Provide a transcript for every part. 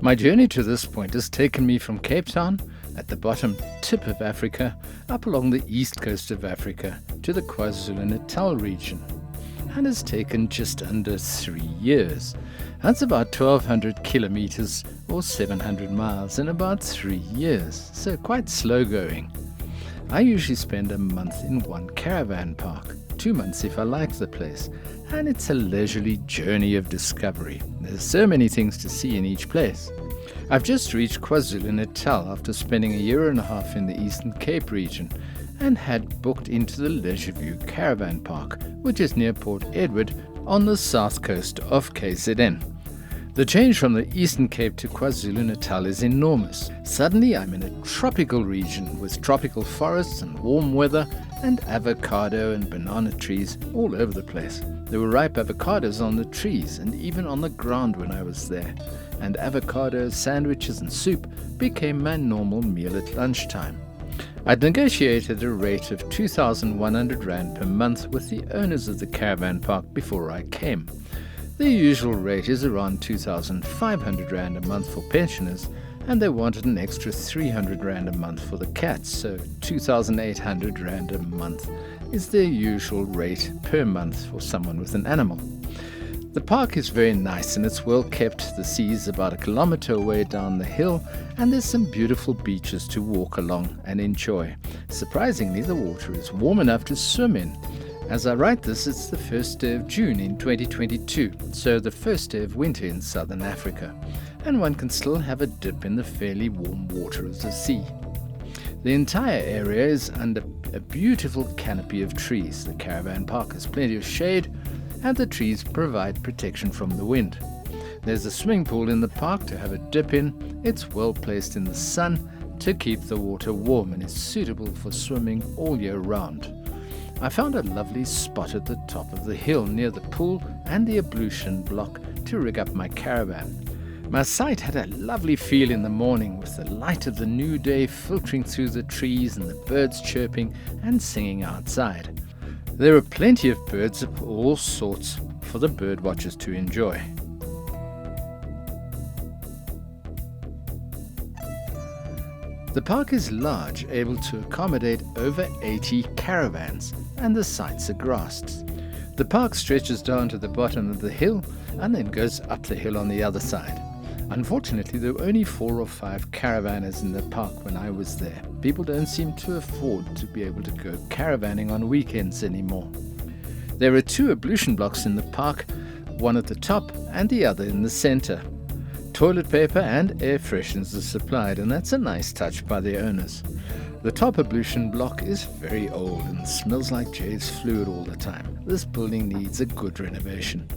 My journey to this point has taken me from Cape Town, at the bottom tip of Africa, up along the east coast of Africa to the KwaZulu-Natal region, and has taken just under 3 years. That's about 1,200 kilometers or 700 miles in about 3 years, so quite slow going. I usually spend a month in one caravan park, 2 months if I like the place, and it's a leisurely journey of discovery. There's so many things to see in each place. I've just reached KwaZulu-Natal after spending a year and a half in the Eastern Cape region and had booked into the Leisure View Caravan Park, which is near Port Edward on the south coast of KZN. The change from the Eastern Cape to KwaZulu-Natal is enormous. Suddenly I'm in a tropical region with tropical forests and warm weather and avocado and banana trees all over the place. There were ripe avocados on the trees and even on the ground when I was there, and avocados, sandwiches and soup became my normal meal at lunchtime. I'd negotiated a rate of 2,100 Rand per month with the owners of the caravan park before I came. The usual rate is around 2,500 Rand a month for pensioners, and they wanted an extra 300 Rand a month for the cats, so 2,800 Rand a month is their usual rate per month for someone with an animal. The park is very nice and it's well kept. The sea is about 1 kilometer away down the hill, and there's some beautiful beaches to walk along and enjoy. Surprisingly, the water is warm enough to swim in. As I write this, it's the first day of June in 2022, so the first day of winter in southern Africa, and one can still have a dip in the fairly warm water of the sea. The entire area is under a beautiful canopy of trees. The caravan park has plenty of shade, and the trees provide protection from the wind. There's a swimming pool in the park to have a dip in. It's well placed in the sun to keep the water warm and is suitable for swimming all year round. I found a lovely spot at the top of the hill near the pool and the ablution block to rig up my caravan. My site had a lovely feel in the morning with the light of the new day filtering through the trees and the birds chirping and singing outside. There are plenty of birds of all sorts for the bird watchers to enjoy. The park is large, able to accommodate over 80 caravans, and the sites are grassed. The park stretches down to the bottom of the hill and then goes up the hill on the other side. Unfortunately, there were only 4 or 5 caravanners in the park when I was there. People don't seem to afford to be able to go caravanning on weekends anymore. There are 2 ablution blocks in the park, one at the top and the other in the center. Toilet paper and air fresheners are supplied, and that's a nice touch by the owners. The top ablution block is very old and smells like Jay's fluid all the time. This building needs a good renovation.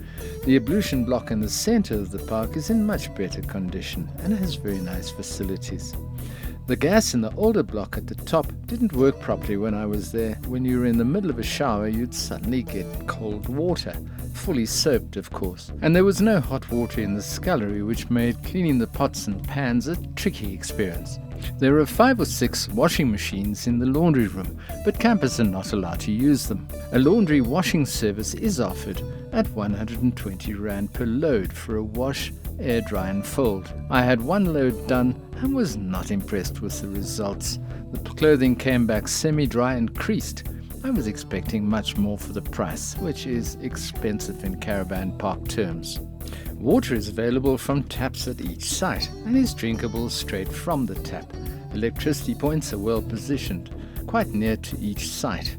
The ablution block in the center of the park is in much better condition and has very nice facilities. The gas in the older block at the top didn't work properly when I was there. When you were in the middle of a shower, you'd suddenly get cold water, fully soaped of course. And there was no hot water in the scullery, which made cleaning the pots and pans a tricky experience. There are 5 or 6 washing machines in the laundry room, but campers are not allowed to use them. A laundry washing service is offered at 120 Rand per load for a wash, air dry and fold. I had 1 load done and was not impressed with the results. The clothing came back semi-dry and creased. I was expecting much more for the price, which is expensive in caravan park terms. Water is available from taps at each site and is drinkable straight from the tap. Electricity points are well positioned, quite near to each site.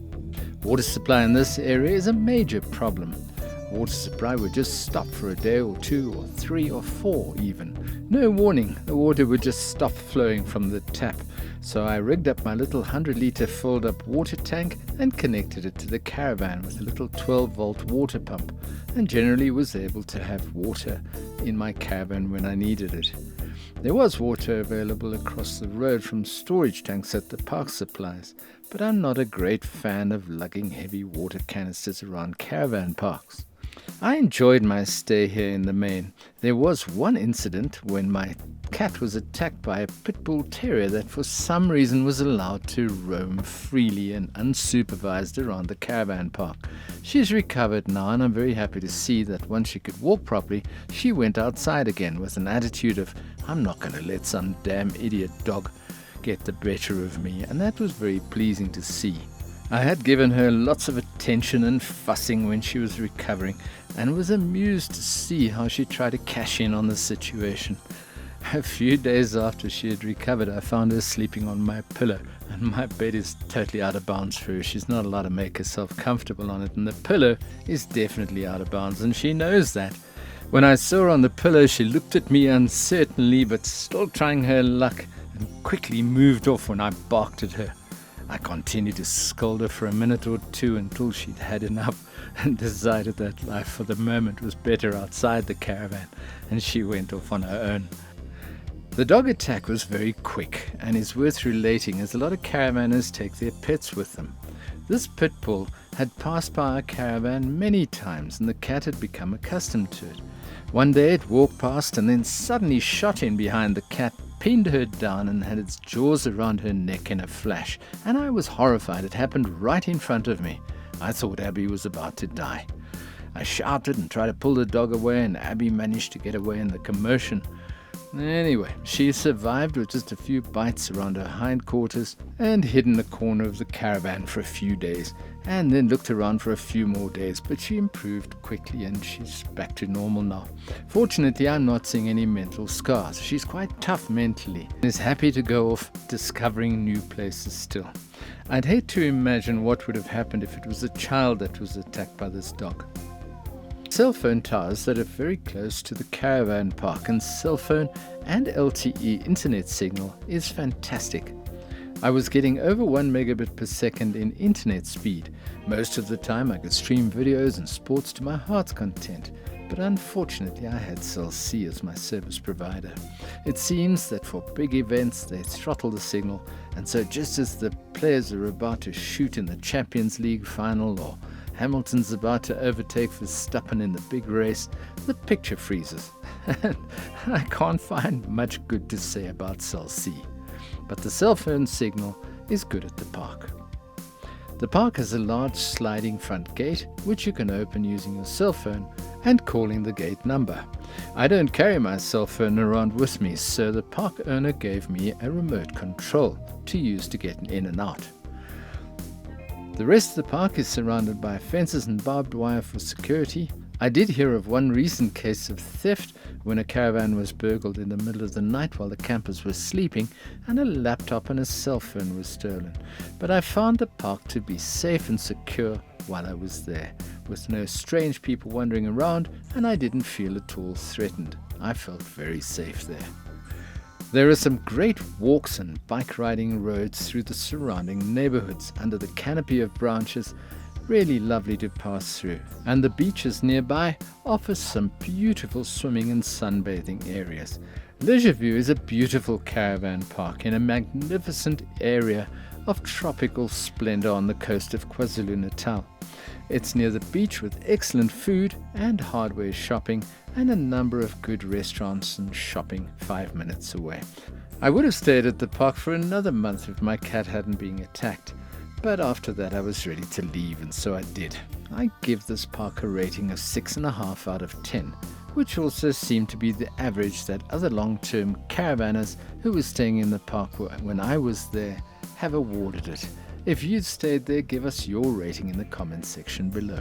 Water supply in this area is a major problem. Water supply would just stop for a day or 2 or 3 or 4 even. No warning, the water would just stop flowing from the tap. So I rigged up my little 100-litre fold-up water tank and connected it to the caravan with a little 12-volt water pump, and generally was able to have water in my caravan when I needed it. There was water available across the road from storage tanks at the park supplies, but I'm not a great fan of lugging heavy water canisters around caravan parks. I enjoyed my stay here in the main. There was one incident when my cat was attacked by a pit bull terrier that for some reason was allowed to roam freely and unsupervised around the caravan park. She's recovered now, and I'm very happy to see that once she could walk properly, she went outside again with an attitude of, I'm not going to let some damn idiot dog get the better of me, and that was very pleasing to see. I had given her lots of attention and fussing when she was recovering, and was amused to see how she tried to cash in on the situation. A few days after she had recovered, I found her sleeping on my pillow, and my bed is totally out of bounds for her. She's not allowed to make herself comfortable on it, and the pillow is definitely out of bounds, and she knows that. When I saw her on the pillow, she looked at me uncertainly, but still trying her luck, and quickly moved off when I barked at her. I continued to scold her for a minute or two until she'd had enough and decided that life for the moment was better outside the caravan, and she went off on her own. The dog attack was very quick and is worth relating, as a lot of caravanners take their pets with them. This pit bull had passed by our caravan many times, and the cat had become accustomed to it. One day it walked past and then suddenly shot in behind the cat, pinned her down, and had its jaws around her neck in a flash, and I was horrified. It happened right in front of me. I thought Abby was about to die. I shouted and tried to pull the dog away, and Abby managed to get away in the commotion. Anyway, she survived with just a few bites around her hindquarters and hid in the corner of the caravan for a few days, and then looked around for a few more days, but she improved quickly and she's back to normal now. Fortunately, I'm not seeing any mental scars. She's quite tough mentally and is happy to go off discovering new places still. I'd hate to imagine what would have happened if it was a child that was attacked by this dog. Cell phone towers that are very close to the caravan park, and cell phone and LTE internet signal is fantastic. I was getting over 1 megabit per second in internet speed. Most of the time I could stream videos and sports to my heart's content, but unfortunately I had Cell C as my service provider. It seems that for big events they throttle the signal, and so just as the players are about to shoot in the Champions League final, or Hamilton's about to overtake Verstappen in the big race, the picture freezes. I can't find much good to say about Cell C, but the cell phone signal is good at the park. The park has a large sliding front gate, which you can open using your cell phone and calling the gate number. I don't carry my cell phone around with me, so the park owner gave me a remote control to use to get in and out. The rest of the park is surrounded by fences and barbed wire for security. I did hear of one recent case of theft when a caravan was burgled in the middle of the night while the campers were sleeping, and a laptop and a cell phone was stolen. But I found the park to be safe and secure while I was there, with no strange people wandering around, and I didn't feel at all threatened. I felt very safe there. There are some great walks and bike riding roads through the surrounding neighborhoods under the canopy of branches, really lovely to pass through, and the beaches nearby offer some beautiful swimming and sunbathing areas. Leisure View is a beautiful caravan park in a magnificent area of tropical splendor on the coast of KwaZulu-Natal. It's near the beach with excellent food and hardware shopping, and a number of good restaurants and shopping 5 minutes away. I would have stayed at the park for another month if my cat hadn't been attacked, but after that I was ready to leave, and so I did. I give this park a rating of 6.5 out of 10, which also seemed to be the average that other long-term caravanners who were staying in the park when I was there have awarded it. If you'd stayed there, give us your rating in the comments section below.